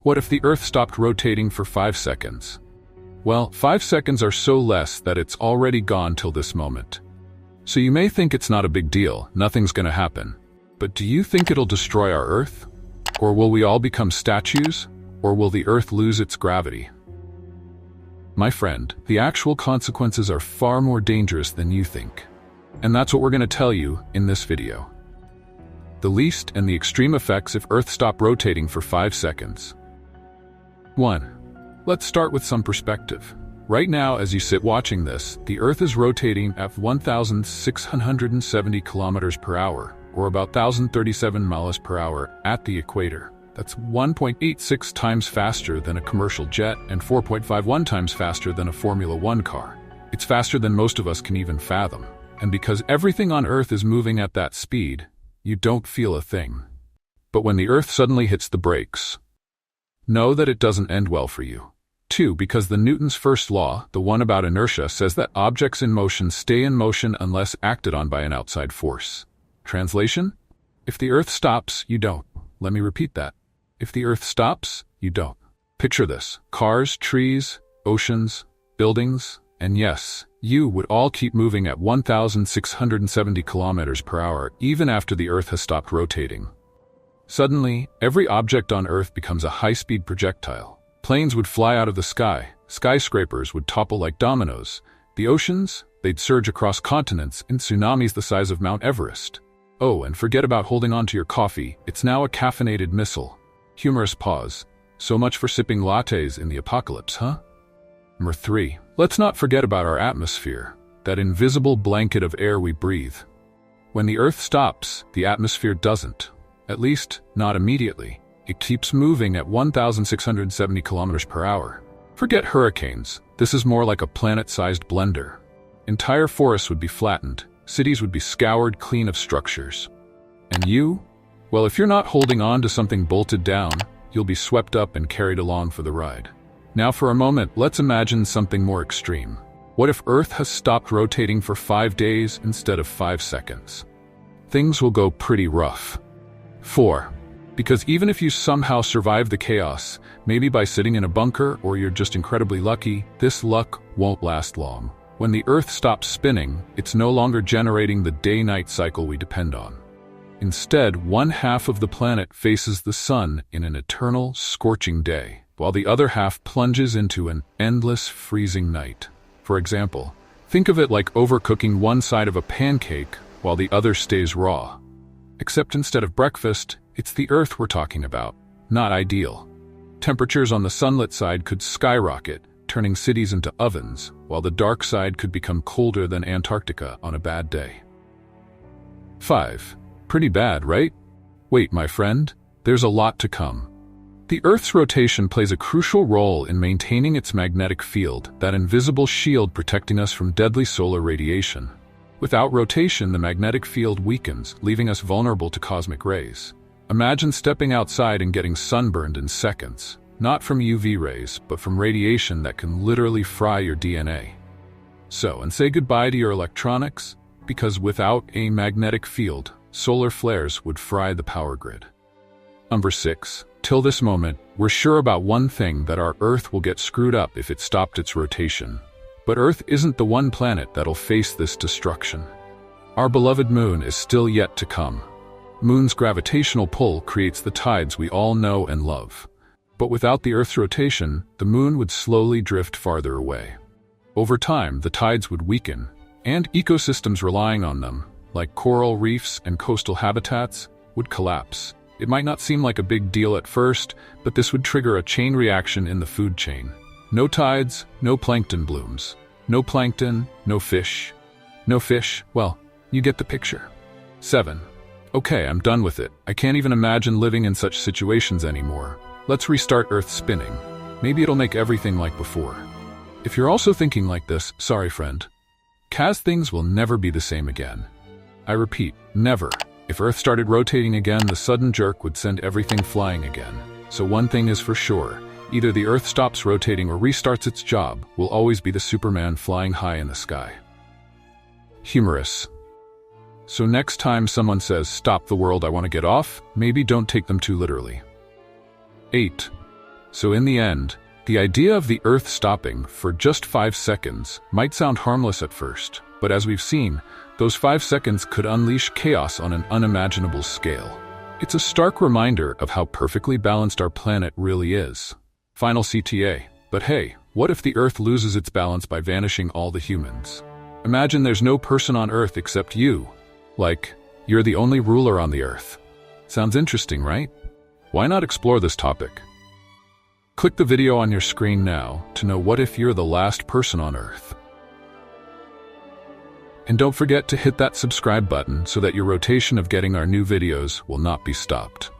What if the Earth stopped rotating for 5 seconds? Well, 5 seconds are so less that it's already gone till this moment. So you may think it's not a big deal, nothing's gonna happen. But do you think it'll destroy our Earth? Or will we all become statues? Or will the Earth lose its gravity? My friend, the actual consequences are far more dangerous than you think. And that's what we're gonna tell you in this video. The least and the extreme effects if Earth stopped rotating for 5 seconds. 1. Let's start with some perspective. Right now, as you sit watching this, the Earth is rotating at 1,670 kilometers per hour, or about 1,037 miles per hour at the equator. That's 1.86 times faster than a commercial jet and 4.51 times faster than a Formula One car. It's faster than most of us can even fathom. And because everything on Earth is moving at that speed, you don't feel a thing. But when the Earth suddenly hits the brakes, know that it doesn't end well for you. 2. Because the Newton's first law, the one about inertia, says that objects in motion stay in motion unless acted on by an outside force. Translation? If the Earth stops, you don't. Let me repeat that. If the Earth stops, you don't. Picture this. Cars, trees, oceans, buildings, and yes, you would all keep moving at 1,670 kilometers per hour even after the Earth has stopped rotating. Suddenly, every object on Earth becomes a high-speed projectile. Planes would fly out of the sky, skyscrapers would topple like dominoes, the oceans, they'd surge across continents in tsunamis the size of Mount Everest. Oh, and forget about holding on to your coffee, it's now a caffeinated missile. Humorous pause. So much for sipping lattes in the apocalypse, huh? Number 3. Let's not forget about our atmosphere, that invisible blanket of air we breathe. When the Earth stops, the atmosphere doesn't. At least, not immediately. It keeps moving at 1,670 kilometers per hour. Forget hurricanes. This is more like a planet-sized blender. Entire forests would be flattened. Cities would be scoured clean of structures. And you? Well, if you're not holding on to something bolted down, you'll be swept up and carried along for the ride. Now for a moment, let's imagine something more extreme. What if Earth has stopped rotating for 5 days instead of 5 seconds? Things will go pretty rough. 4. Because even if you somehow survive the chaos, maybe by sitting in a bunker or you're just incredibly lucky, this luck won't last long. When the Earth stops spinning, it's no longer generating the day-night cycle we depend on. Instead, one half of the planet faces the sun in an eternal, scorching day, while the other half plunges into an endless, freezing night. For example, think of it like overcooking one side of a pancake while the other stays raw. Except instead of breakfast, it's the Earth we're talking about. Not ideal. Temperatures on the sunlit side could skyrocket, turning cities into ovens, while the dark side could become colder than Antarctica on a bad day. 5. Pretty bad, right? Wait, my friend, there's a lot to come. The Earth's rotation plays a crucial role in maintaining its magnetic field, that invisible shield protecting us from deadly solar radiation. Without rotation, the magnetic field weakens, leaving us vulnerable to cosmic rays. Imagine stepping outside and getting sunburned in seconds, not from UV rays, but from radiation that can literally fry your DNA. And say goodbye to your electronics, because without a magnetic field, solar flares would fry the power grid. Number 6. Till this moment, we're sure about one thing, that our Earth will get screwed up if it stopped its rotation. But Earth isn't the one planet that'll face this destruction. Our beloved Moon is still yet to come. Moon's gravitational pull creates the tides we all know and love. But without the Earth's rotation, the Moon would slowly drift farther away. Over time, the tides would weaken, and ecosystems relying on them, like coral reefs and coastal habitats, would collapse. It might not seem like a big deal at first, but this would trigger a chain reaction in the food chain. No tides, no plankton blooms. No plankton, no fish. No fish, well, you get the picture. 7. Okay, I'm done with it. I can't even imagine living in such situations anymore. Let's restart Earth spinning. Maybe it'll make everything like before. If you're also thinking like this, sorry friend. Things will never be the same again. I repeat, never. If Earth started rotating again, the sudden jerk would send everything flying again. So one thing is for sure. Either the Earth stops rotating or restarts its job. We'll always be the Superman flying high in the sky. Humorous. So next time someone says, "Stop the world, I want to get off," maybe don't take them too literally. 8. So in the end, the idea of the Earth stopping for just 5 seconds might sound harmless at first, but as we've seen, those 5 seconds could unleash chaos on an unimaginable scale. It's a stark reminder of how perfectly balanced our planet really is. Final CTA. But hey, what if the Earth loses its balance by vanishing all the humans? Imagine there's no person on Earth except you. Like, you're the only ruler on the Earth. Sounds interesting, right? Why not explore this topic? Click the video on your screen now to know what if you're the last person on Earth. And don't forget to hit that subscribe button so that your rotation of getting our new videos will not be stopped.